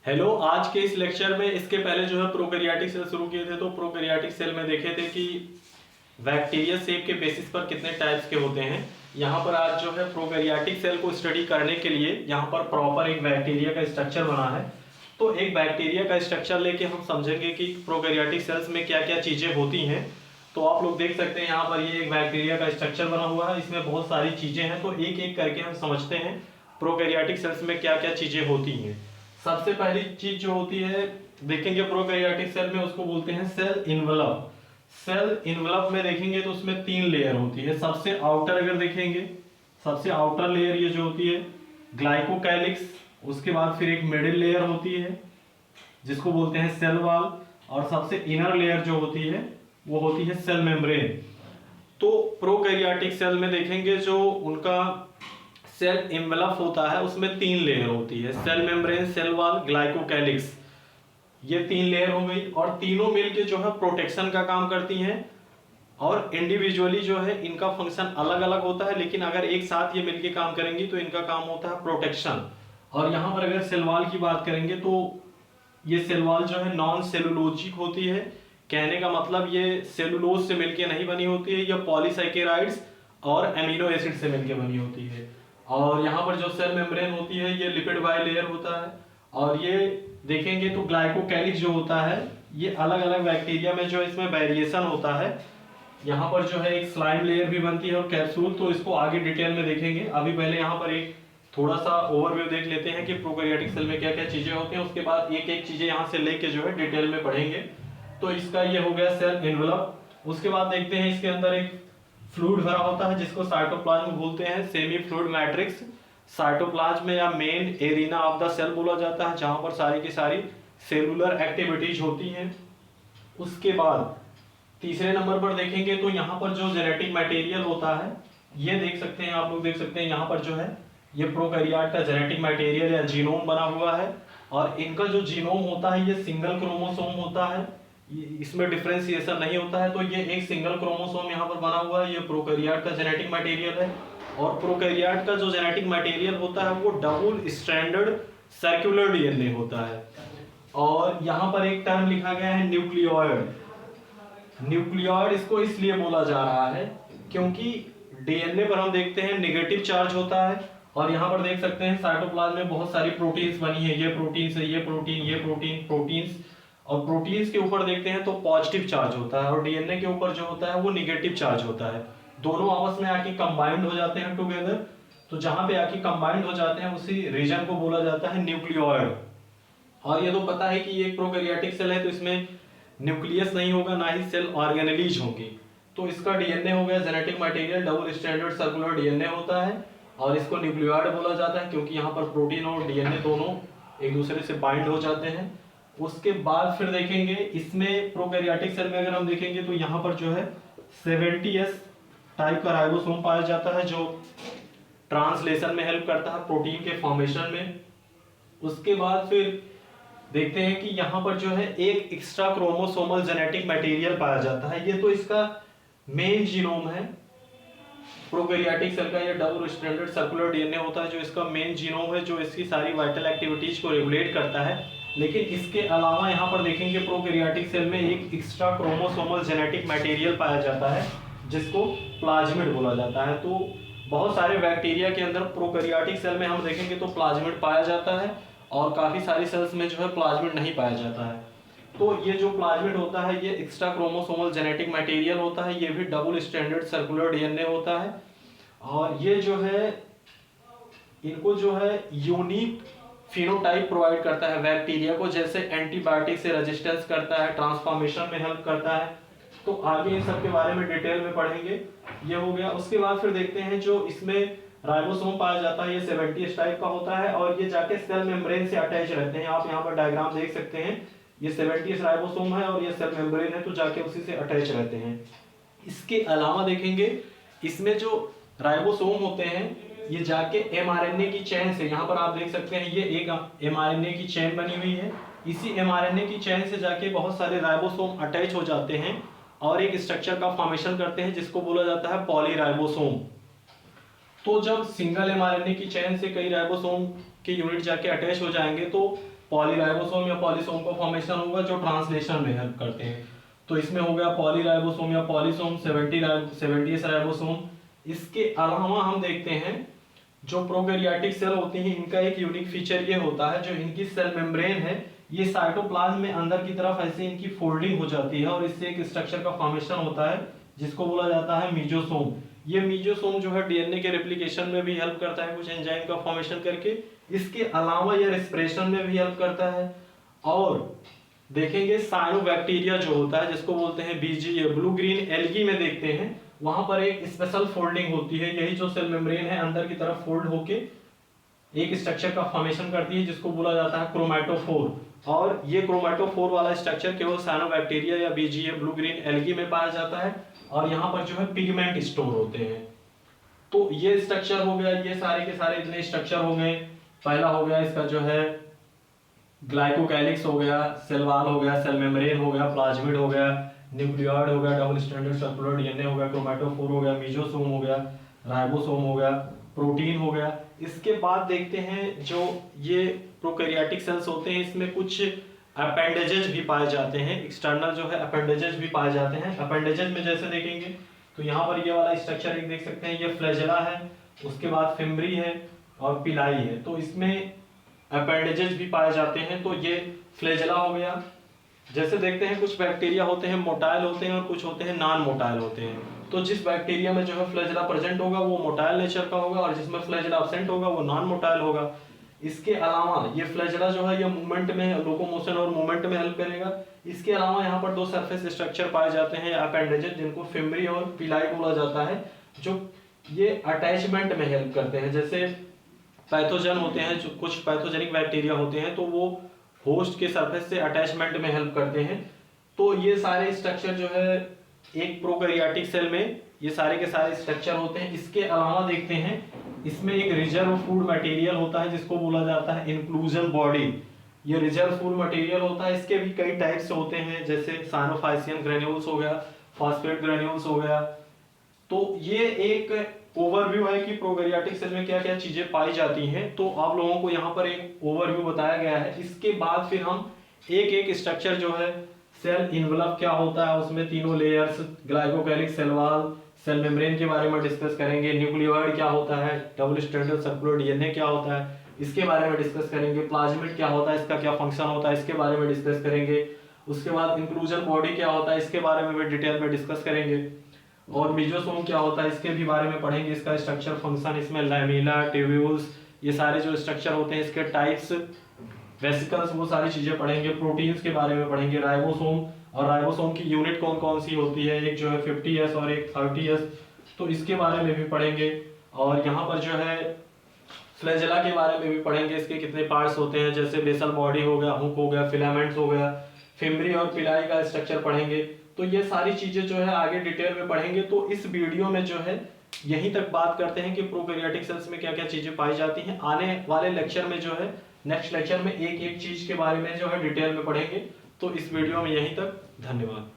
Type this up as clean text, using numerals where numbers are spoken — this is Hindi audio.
हेलो, आज के इस लेक्चर में इसके पहले जो है प्रोकैरियोटिक सेल शुरू किए थे। तो प्रोकैरियोटिक सेल में देखे थे कि बैक्टीरिया शेप के बेसिस पर कितने टाइप्स के होते हैं। यहाँ पर आज जो है प्रोकैरियोटिक सेल को स्टडी करने के लिए यहाँ पर प्रॉपर एक बैक्टीरिया का स्ट्रक्चर बना है। तो एक बैक्टीरिया का स्ट्रक्चर लेके हम समझेंगे कि प्रोकैरियोटिक सेल्स में क्या क्या चीज़ें होती हैं। तो आप लोग देख सकते हैं यहाँ पर ये एक बैक्टीरिया का स्ट्रक्चर बना हुआ है, इसमें बहुत सारी चीज़ें हैं। तो एक एक करके हम समझते हैं प्रोकैरियोटिक सेल्स में क्या क्या चीज़ें होती हैं। सबसे पहली चीज जो होती है देखेंगे प्रोकैरियोटिक सेल में, उसको बोलते हैं सेल इनवलप। सेल इनवलप में देखेंगे तो उसमें 3 लेयर होती है। सबसे आउटर अगर देखेंगे, सबसे आउटर लेयर ये जो होती है ग्लाइकोकैलिक्स, उसके बाद फिर एक मिडिल लेयर होती है जिसको बोलते हैं सेल वॉल, और सबसे इनर लेयर जो होती है वो होती है सेल मेम्ब्रेन। तो प्रोकैरियोटिक सेल में देखेंगे जो उनका सेल एनवेलप होता है उसमें 3 लेयर होती है, cell membrane, cell wall, glycocalyx. ये 3 लेयर हो गई और तीनों मिलके जो है प्रोटेक्शन का काम करती हैं। और इंडिविजुअली जो है इनका फंक्शन अलग अलग होता है, लेकिन अगर एक साथ ये मिलके काम करेंगी तो इनका काम होता है प्रोटेक्शन। और यहाँ पर अगर सेल वॉल की बात करेंगे तो ये सेल वॉल जो है नॉन सेलुलोजिक होती है। कहने का मतलब ये सेलुलोज से मिलके नहीं बनी होती है, ये पॉलीसैकेराइड्स और एमिनो एसिड से मिलके बनी होती है। और यहाँ पर जो सेल मेम्ब्रेन होती है ये लिपिड बाइलेयर होता है। और ये देखेंगे तो ग्लाइकोकैलिक्स जो होता है ये अलग अलग बैक्टीरिया में जो इसमें वेरिएशन होता है। यहाँ पर जो है एक स्लाइम लेयर भी बनती है और कैप्सूल, तो इसको आगे डिटेल में देखेंगे। अभी पहले यहाँ पर एक थोड़ा सा ओवरव्यू देख लेते हैं कि प्रोकैरियोटिक सेल में क्या क्या चीजें होती हैं, उसके बाद एक एक चीजें यहाँ से लेके जो है डिटेल में पढ़ेंगे। तो इसका ये हो गया सेल एनवेलप। उसके बाद देखते हैं इसके अंदर एक फ्लूइड भरा होता है जिसको साइटोप्लाज्म बोलते हैं, सेमी फ्लूइड मैट्रिक्स। साइटोप्लाज्म या main arena of the cell बोला जाता है, जहां पर सारी की सारी सेलुलर एक्टिविटीज होती हैं। उसके बाद तीसरे नंबर पर देखेंगे तो यहाँ पर जो जेनेटिक मटेरियल होता है ये देख सकते हैं, आप लोग देख सकते हैं यहाँ पर जो है ये प्रोकैरियोट का जेनेटिक मटेरियल या जीनोम बना हुआ है। और इनका जो जीनोम होता है ये सिंगल क्रोमोसोम होता है, इसमें डिफरेंशिएशन नहीं होता है। तो ये एक सिंगल क्रोमोसोम यहाँ पर बना हुआ है, ये प्रोकैरियोट का जेनेटिक मटेरियल है। और प्रोकैरियोट का जो जेनेटिक मटेरियल होता है वो डबल स्ट्रैंडेड सर्कुलर डीएनए होता है। और यहाँ पर एक टर्म लिखा गया है न्यूक्लियोइड। न्यूक्लियोइड इसको इसलिए बोला जा रहा है क्योंकि डीएनए पर हम देखते हैं नेगेटिव चार्ज होता है। और यहाँ पर देख सकते हैं साइटोप्लाज्म में बहुत सारी प्रोटीन्स बनी है, ये प्रोटीन से ये प्रोटीन, ये प्रोटीन, प्रोटीन्स। और प्रोटीन्स के ऊपर देखते हैं तो पॉजिटिव चार्ज होता है और डीएनए के ऊपर जो होता है वो निगेटिव चार्ज होता है। दोनों आपस में आके कंबाइंड हो जाते हैं टुगेदर। तो जहां पे आके कंबाइंड हो जाते हैं उसी रीजन को बोला जाता है न्यूक्लियोइड। और ये तो पता है कि ये एक प्रोकैरियोटिक सेल है तो इसमें न्यूक्लियस नहीं होगा, ना ही सेल ऑर्गेनेलीज होंगी। तो इसका डीएनए हो गया genetic material, double stranded circular DNA होता है। और इसको न्यूक्लियोइड बोला जाता है क्योंकि यहाँ पर प्रोटीन और डीएनए दोनों एक दूसरे से बाइंड हो जाते हैं। उसके बाद फिर देखेंगे इसमें प्रोकैरियोटिक सेल में अगर हम देखेंगे तो यहाँ पर जो है 70S टाइप का राइबोसोम पाया जाता है जो ट्रांसलेशन में हेल्प करता है प्रोटीन के फॉर्मेशन में। उसके बाद फिर देखते हैं कि यहाँ पर जो है एक एक्स्ट्रा क्रोमोसोमल जेनेटिक मटेरियल पाया जाता है, ये तो इसका मेन जीनोम है। प्रोकैरियोटिक सेल का ये डबल स्ट्रैंडेड सर्कुलर डीएनए होता है जो इसका मेन जीनोम है, जो इसकी सारी वाइटल एक्टिविटीज को रेगुलेट करता है। लेकिन इसके अलावा यहाँ पर देखेंगे प्रोकैरियोटिक सेल में एक एक्स्ट्रा क्रोमोसोमल जेनेटिक मटेरियल पाया जाता है जिसको प्लाज्मिड बोला जाता है। तो बहुत सारे बैक्टीरिया के अंदर प्रोकैरियोटिक सेल में हम देखेंगे तो प्लाज्मिड पाया जाता है और काफी सारी सेल्स में जो है प्लाज्मिड नहीं पाया जाता है। तो ये जो प्लाज्मिड होता है ये एक्स्ट्रा क्रोमोसोमल जेनेटिक मटेरियल होता है, ये भी डबल स्ट्रैंडेड सर्कुलर डीएनए होता है। और ये जो है इनको जो है यूनिक फिनोटाइप प्रोवाइड करता है बैक्टीरिया को, जैसे एंटीबायोटिक से रेजिस्टेंस करता है, ट्रांसफॉर्मेशन में हेल्प करता है। तो आगे इन सब के बारे में डिटेल में पढ़ेंगे। ये हो गया। उसके बाद फिर देखते हैं जो इसमें राइबोसोम पाया जाता है ये 70S टाइप का होता है और ये जाके सेल मेम्ब्रेन से अटैच रहते हैं। आप यहाँ पर डायग्राम देख सकते हैं, ये 70S राइबोसोम है और ये सेल मेम्ब्रेन है तो जाके उसी से अटैच रहते हैं। इसके अलावा देखेंगे इसमें जो राइबोसोम होते हैं ये जाके mRNA की चेन से, यहाँ पर आप देख सकते हैं ये एक mRNA की चेन बनी हुई है, इसी mRNA की चेन से जाके बहुत सारे राइबोसोम अटैच हो जाते हैं और एक स्ट्रक्चर का फॉर्मेशन करते हैं जिसको बोला जाता है पॉलीराइबोसोम। तो जब सिंगल mRNA की चेन से कई राइबोसोम के यूनिट जाके अटैच हो जाएंगे तो पॉलीराइबोसोम या पॉलीसोम का फॉर्मेशन होगा जो ट्रांसलेशन में हेल्प करते हैं। तो इसमें हो गया पॉलीराइबोसोम या पॉलीसोम, 70s राइबोसोम। इसके अलावा हम देखते हैं जो प्रोकैरियोटिक सेल होती हैं इनका एक यूनिक फीचर ये होता है, जो इनकी सेल मेम्ब्रेन है ये साइटोप्लाज्म में अंदर की तरफ ऐसे इनकी फोल्डिंग हो जाती है और इससे एक स्ट्रक्चर का फॉर्मेशन होता है जिसको बोला जाता है मीजोसोम। ये मीजोसोम जो है डीएनए के रेप्लिकेशन में भी हेल्प करता है कुछ एंजाइम का फॉर्मेशन करके। इसके अलावा ये रेस्पिरेशन में भी हेल्प करता है। और देखेंगे साइनोबैक्टीरिया जो होता है जिसको बोलते हैं बीजीए, ब्लू ग्रीन एल्गी में देखते हैं वहां पर एक स्पेशल फोल्डिंग होती है, यही जो सेल मेम्ब्रेन है अंदर की तरफ फोल्ड होके एक स्ट्रक्चर का फॉर्मेशन करती है जिसको बोला जाता है क्रोमैटोफोर। और ये क्रोमैटोफोर वाला स्ट्रक्चर केवल साइनोबैक्टीरिया या बीजीए, ब्लू ग्रीन एल्गी में पाया जाता है और यहाँ पर जो है पिगमेंट स्टोर होते हैं। तो ये स्ट्रक्चर हो गया, ये सारे के सारे इतने स्ट्रक्चर हो गए। पहला हो गया इसका जो है ग्लाइकोकैलिक्स हो गया, सेल वॉल हो गया, सेल मेम्ब्रेन हो गया, प्लाज्मिड हो गया, न्यूक्लियॉइड हो गया, डबल स्ट्रैंडेड सर्कुलर डीएनए हो गया, क्रोमैटोफोर हो गया, मीजोसोम हो गया, राइबोसोम हो गया, प्रोटीन हो गया। इसके बाद देखते हैं जो ये प्रोकैरियोटिक सेल्स होते हैं इसमें कुछ अपेंडेजेज भी पाए जाते हैं, एक्सटर्नल जो है अपेंडेजेज भी पाए जाते हैं। अपेंडेजेज में जैसे देखेंगे तो यहाँ पर ये वाला स्ट्रक्चर एक देख सकते हैं, ये फ्लैजेला है, उसके बाद फिम्बरी है और पिलाई है। तो इसमें अपेंडेजेज भी पाए जाते हैं। तो ये फ्लैजेला हो गया। जैसे देखते हैं कुछ बैक्टीरिया होते हैं मोटाइल होते हैं और कुछ होते हैं नॉन मोटाइल होते हैं। तो जिस बैक्टीरिया में जो है फ्लैजेला प्रेजेंट होगा वो मोटाइल नेचर का होगा और जिसमें फ्लैजेला एब्सेंट होगा वो नॉन मोटाइल होगा। इसके अलावा ये फ्लैजेला जो है ये मूवमेंट में, लोकोमोशन और मूवमेंट में हेल्प करेगा। इसके अलावा यहाँ पर दो सरफेस स्ट्रक्चर पाए जाते हैं अपेंडेजेज जिनको फिम्बरी और पिलाई बोला जाता है, जो ये अटैचमेंट में हेल्प करते हैं। जैसे पैथोजन होते हैं, जो कुछ पैथोजेनिक बैक्टीरिया होते हैं तो वो होस्ट के सरफेस से अटैचमेंट में हेल्प करते हैं। तो ये सारे स्ट्रक्चर जो है एक प्रोकैरियोटिक सेल में ये सारे के सारे स्ट्रक्चर होते हैं। इसके अलावा देखते हैं इसमें एक रिजर्व फूड मटेरियल होता है जिसको बोला जाता है इंक्लूजन बॉडी। ये रिजर्व फूड मटेरियल होता है, इसके भी कई टाइप्स होते हैं जैसे साइनोफाइसियन ग्रेन्यूल्स हो गया, फॉस्फेट ग्रेन्यूल्स हो गया। तो ये एक ओवरव्यू है कि प्रोकैरियोटिक सेल में क्या क्या चीजें पाई जाती हैं। तो आप लोगों को यहाँ पर एक ओवरव्यू बताया गया है। इसके बाद फिर हम एक एक स्ट्रक्चर जो है सेल इन्वेलप क्या होता है, उसमें तीनों layers, glycocalyx, cell wall, cell membrane के बारे में डिस्कस करेंगे। न्यूक्लियॉइड क्या होता है, डबल स्ट्रैंडेड सर्कुलर डीएनए क्या होता है इसके बारे में डिस्कस करेंगे। प्लाज्मिड क्या होता है, इसका क्या फंक्शन होता है इसके बारे में डिस्कस करेंगे। उसके बाद इंक्लूजन बॉडी क्या होता है इसके बारे में भी डिटेल में डिस्कस करेंगे। और मीजोसोम क्या होता है इसके भी बारे में पढ़ेंगे, इसका स्ट्रक्चर, फंक्शन, इसमें लैमेला, ट्यूब्यूल्स, ये सारे जो स्ट्रक्चर होते हैं इसके टाइप्स, वेसिकल्स, वो सारी चीजें पढ़ेंगे। प्रोटीन्स के बारे में पढ़ेंगे, राइबोसोम, और राइबोसोम की यूनिट कौन कौन सी होती है, एक जो है 50s और एक 30s, तो इसके बारे में भी पढ़ेंगे। और यहाँ पर जो है फ्लैजेला के बारे में भी पढ़ेंगे, इसके कितने पार्ट्स होते हैं, जैसे बेसल बॉडी हो गया, हुक हो गया, फिलामेंट्स हो गया, फिम्बरी और पिलाई का स्ट्रक्चर पढ़ेंगे। तो ये सारी चीजें जो है आगे डिटेल में पढ़ेंगे। तो इस वीडियो में जो है यहीं तक बात करते हैं कि प्रोकैरियोटिक सेल्स में क्या क्या चीजें पाई जाती हैं। आने वाले लेक्चर में जो है, नेक्स्ट लेक्चर में एक एक चीज के बारे में जो है डिटेल में पढ़ेंगे। तो इस वीडियो में यहीं तक, धन्यवाद।